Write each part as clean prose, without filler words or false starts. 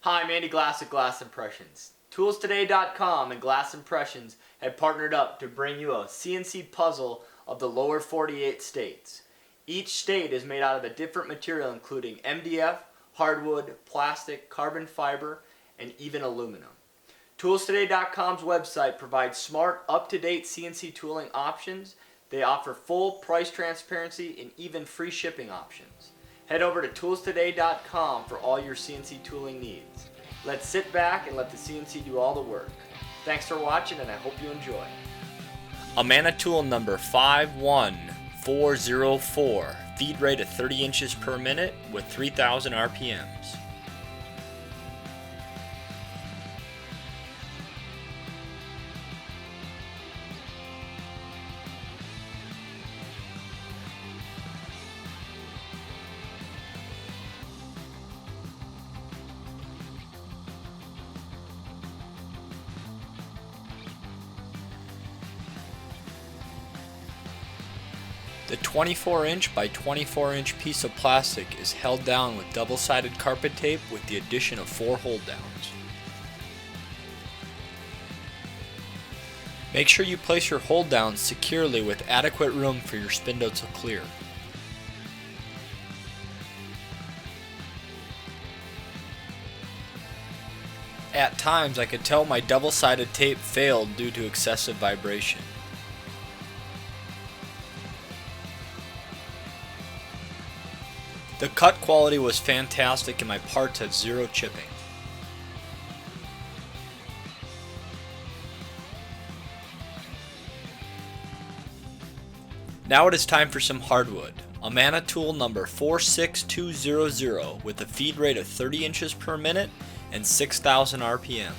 Hi, I'm Andy Glass at Glass Impressions. ToolsToday.com and Glass Impressions have partnered up to bring you a CNC puzzle of the lower 48 states. Each state is made out of a different material including MDF, hardwood, plastic, carbon fiber, and even aluminum. ToolsToday.com's website provides smart, up-to-date CNC tooling options. They offer full price transparency and even free shipping options. Head over to ToolsToday.com for all your CNC tooling needs. Let's sit back and let the CNC do all the work. Thanks for watching and I hope you enjoy. Arrena tool number 51404, feed rate of 30 inches per minute with 3000 RPMs. The 24-inch by 24-inch piece of plastic is held down with double-sided carpet tape with the addition of 4 hold downs. Make sure you place your hold downs securely with adequate room for your spindle to clear. At times I could tell my double-sided tape failed due to excessive vibration. The cut quality was fantastic and my parts had 0 chipping. Now it is time for some hardwood. Arrena tool number 46200 with a feed rate of 30 inches per minute and 6000 RPMs.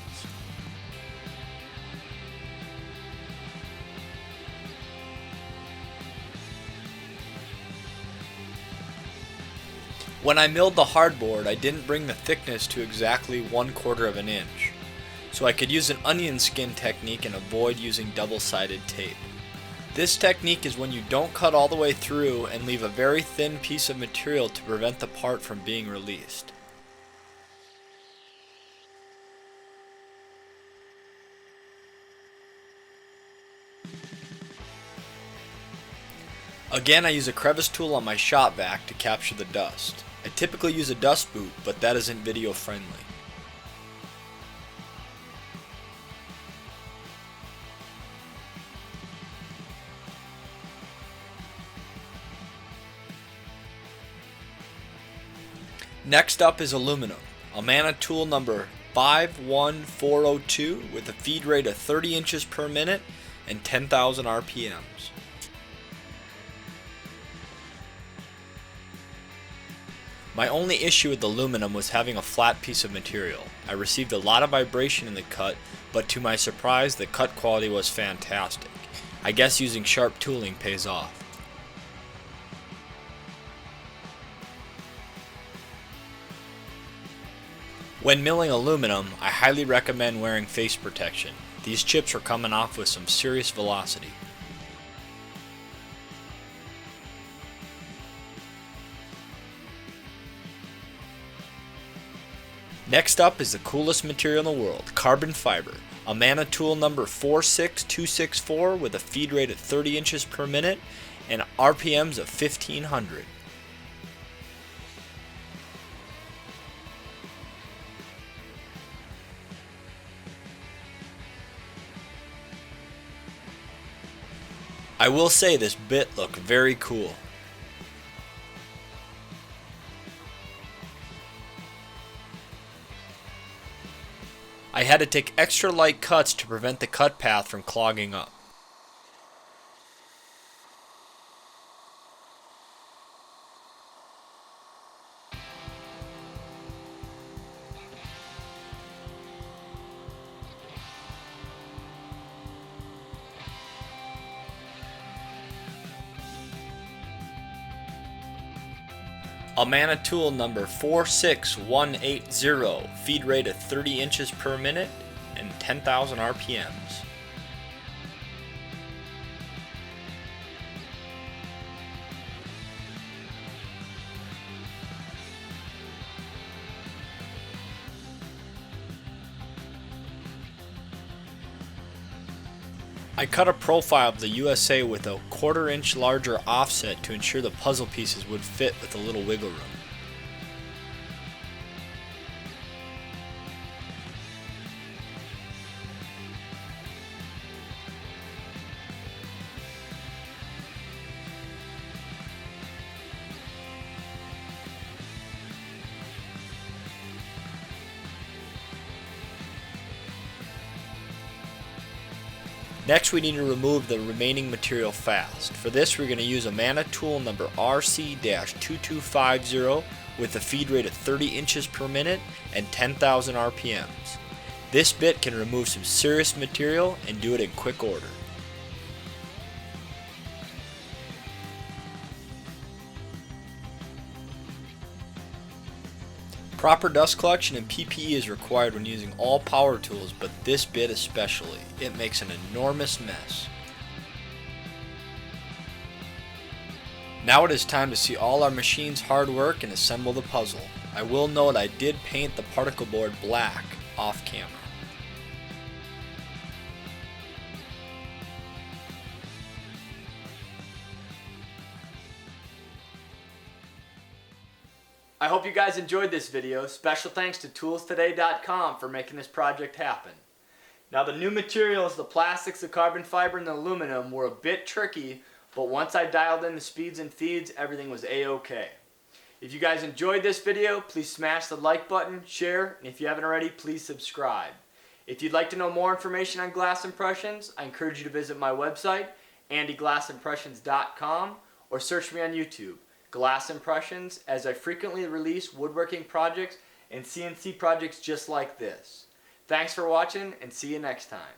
When I milled the hardboard, I didn't bring the thickness to exactly 1/4 of an inch, so I could use an onion skin technique and avoid using double-sided tape. This technique is when you don't cut all the way through and leave a very thin piece of material to prevent the part from being released. Again, I use a crevice tool on my shop vac to capture the dust. I typically use a dust boot, but that isn't video friendly. Next up is aluminum. Arrena tool number 51402 with a feed rate of 30 inches per minute and 10,000 RPMs. My only issue with aluminum was having a flat piece of material. I received a lot of vibration in the cut, but to my surprise the cut quality was fantastic. I guess using sharp tooling pays off. When milling aluminum, I highly recommend wearing face protection. These chips are coming off with some serious velocity. Next up is the coolest material in the world, carbon fiber. Arrena tool number 46264 with a feed rate of 30 inches per minute and RPMs of 1500. I will say this bit looked very cool. I had to take extra light cuts to prevent the cut path from clogging up. Arrena tool number 46180, feed rate of 30 inches per minute and 10,000 RPMs. I cut a profile of the USA with a 1/4 inch larger offset to ensure the puzzle pieces would fit with a little wiggle room. Next, we need to remove the remaining material fast. For this, we're going to use Amana tool number RC-2250 with a feed rate of 30 inches per minute and 10,000 RPMs. This bit can remove some serious material and do it in quick order. Proper dust collection and PPE is required when using all power tools, but this bit especially. It makes an enormous mess. Now it is time to see all our machine's hard work and assemble the puzzle. I will note I did paint the particle board black off camera. I hope you guys enjoyed this video. Special thanks to toolstoday.com for making this project happen. Now the new materials, the plastics, the carbon fiber, and the aluminum were a bit tricky, but once I dialed in the speeds and feeds, everything was a-okay. If you guys enjoyed this video, please smash the like button, share, and if you haven't already, please subscribe. If you'd like to know more information on glass impressions, I encourage you to visit my website, andyglassimpressions.com, or search me on YouTube. Glass Impressions, as I frequently release woodworking projects and CNC projects just like this. Thanks for watching, and see you next time.